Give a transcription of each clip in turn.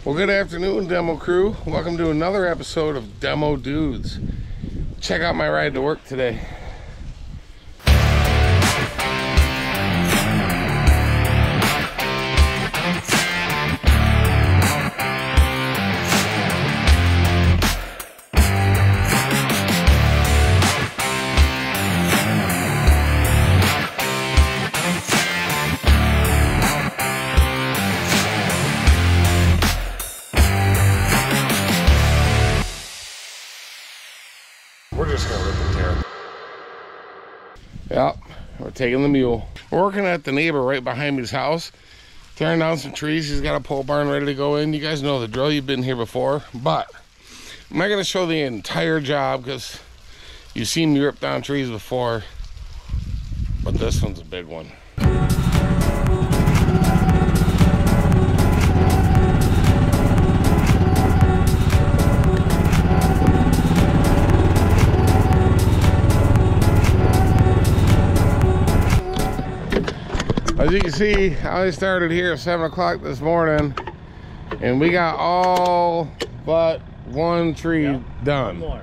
Well, good afternoon, demo crew. Welcome to another episode of Demo Dudes. Check out my ride to work today. We're just gonna rip and tear. Yep, we're taking the mule. We're working at the neighbor right behind me's house, tearing down some trees. He's got a pole barn ready to go in. You guys know the drill, you've been here before, but I'm not gonna show the entire job because you've seen me rip down trees before, but this one's a big one. As you can see, I started here at 7 o'clock this morning, and we got all but one tree done. One more.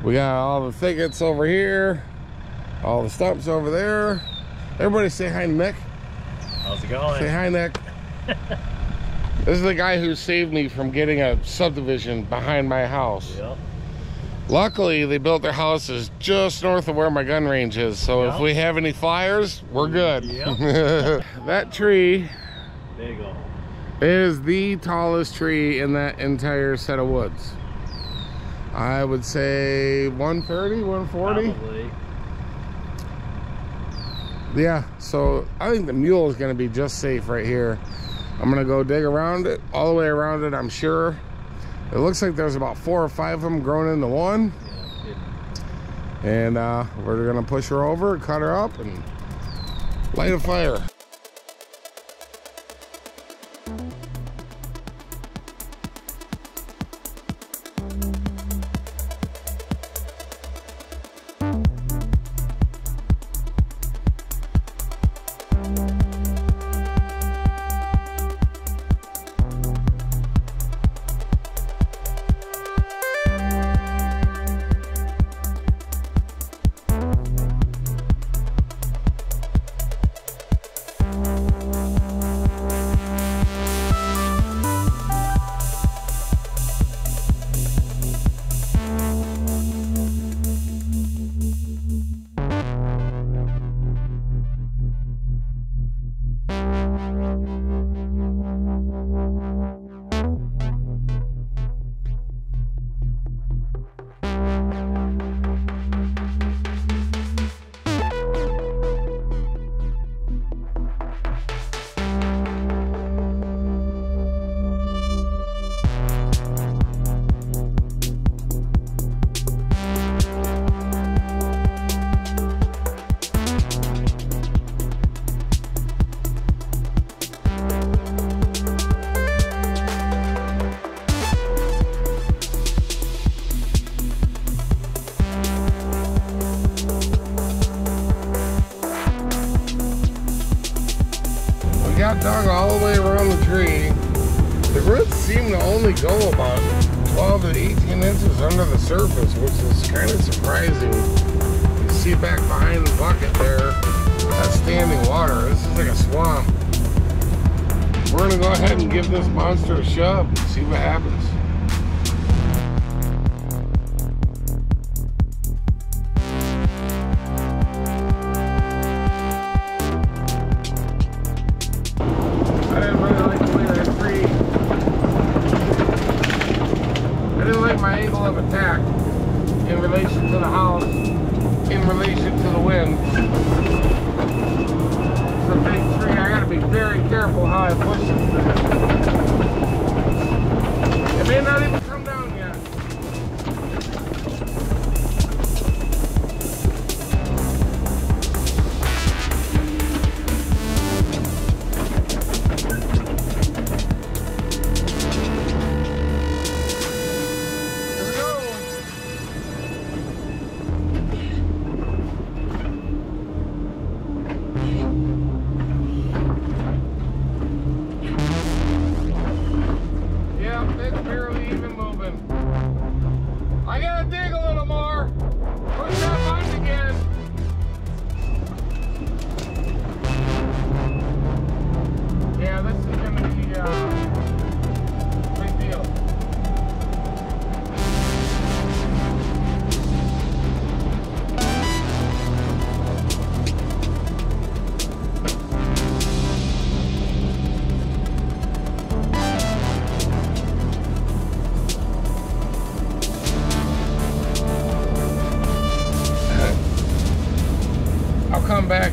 We got all the thickets over here, all the stumps over there. Everybody say hi, Nick. How's it going? Say hi, Nick. This is the guy who saved me from getting a subdivision behind my house. Yep. Luckily, they built their houses just north of where my gun range is, so if we have any fires, we're good. Yep. That tree, there you go, is the tallest tree in that entire set of woods. I would say 130, 140. Probably. Yeah, so I think the mule is going to be just safe right here. I'm going to go dig around it, all the way around it, I'm sure. It looks like there's about 4 or 5 of them grown into one. And we're gonna push her over, cut her up, and light a fire. Got dug all the way around the tree. The roots seem to only go about 12 to 18 inches under the surface, which is kind of surprising. You see back behind the bucket there, that's standing water. This is like a swamp. We're gonna go ahead and give this monster a shove and see what happens. My angle of attack in relation to the house, in relation to the wind. It's a big tree. I gotta be very careful how I push it. It may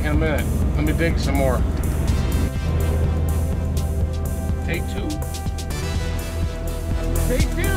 in a minute. Let me dig some more. Take two. Take two.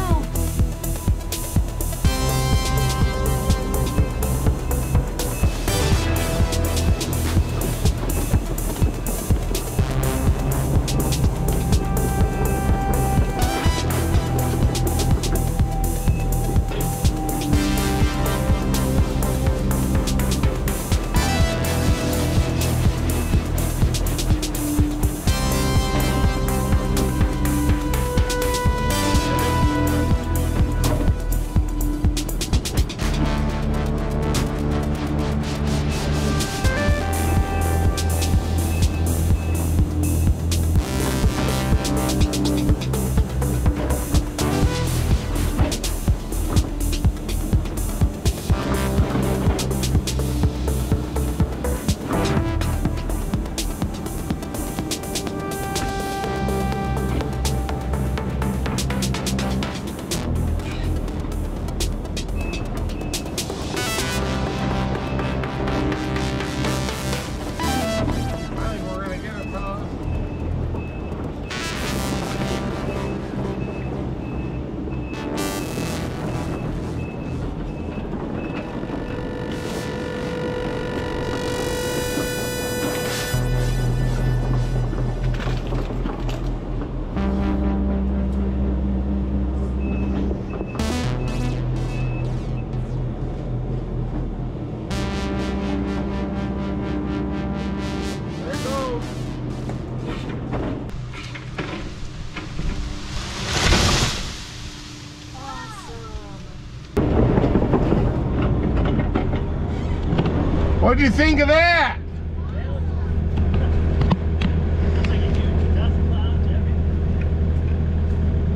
What do you think of that?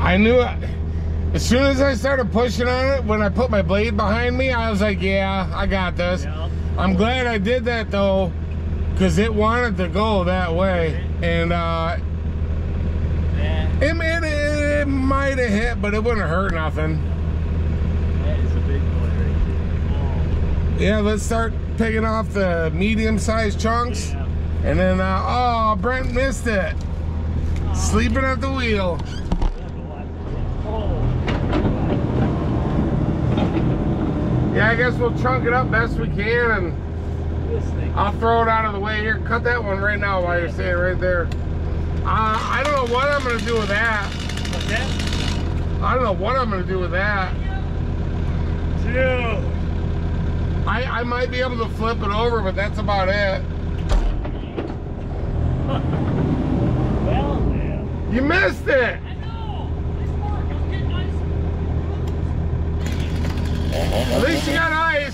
I knew it. As soon as I started pushing on it, when I put my blade behind me, I was like, yeah, I got this. Yeah. I'm glad I did that though, because it wanted to go that way. And it might have hit, but it wouldn't hurt nothing. That is a big boy right there. Yeah, let's start picking off the medium-sized chunks. Yeah. And then, oh, Brent missed it. Oh. Sleeping at the wheel. Yeah, I guess we'll chunk it up best we can, and I'll throw it out of the way here. Cut that one right now while you're standing right there. I don't know what I'm gonna do with that. What's that? I don't know what I'm gonna do with that. Dude. I might be able to flip it over, but that's about it. Well, yeah. You missed it. I know. Nice work. It was getting nice. At least you got ice.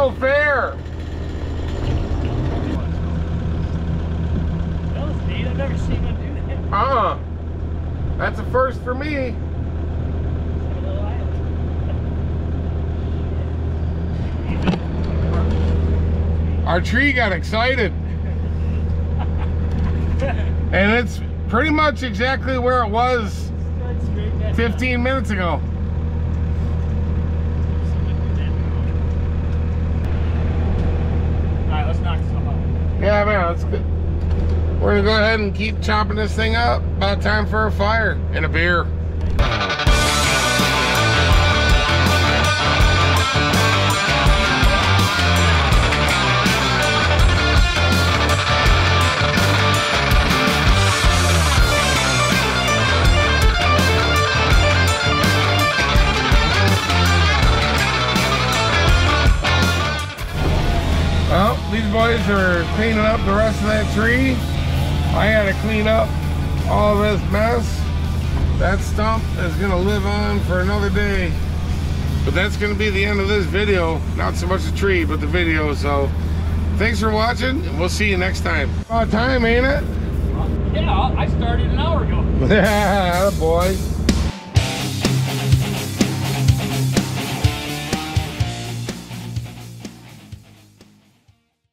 no fair. That was neat. I've never seen one do that. That's a first for me. Our tree got excited. And it's pretty much exactly where it was 15 minutes ago. Alright, let's knock this off. Yeah, man, that's good. We're gonna go ahead and keep chopping this thing up. About time for a fire and a beer. Well, these boys are cleaning up the rest of that tree. I had to clean up all this mess. That stump is gonna live on for another day. But that's gonna be the end of this video. Not so much the tree, but the video. So thanks for watching, and we'll see you next time. About time, ain't it? Yeah, I started an hour ago. Yeah, boy.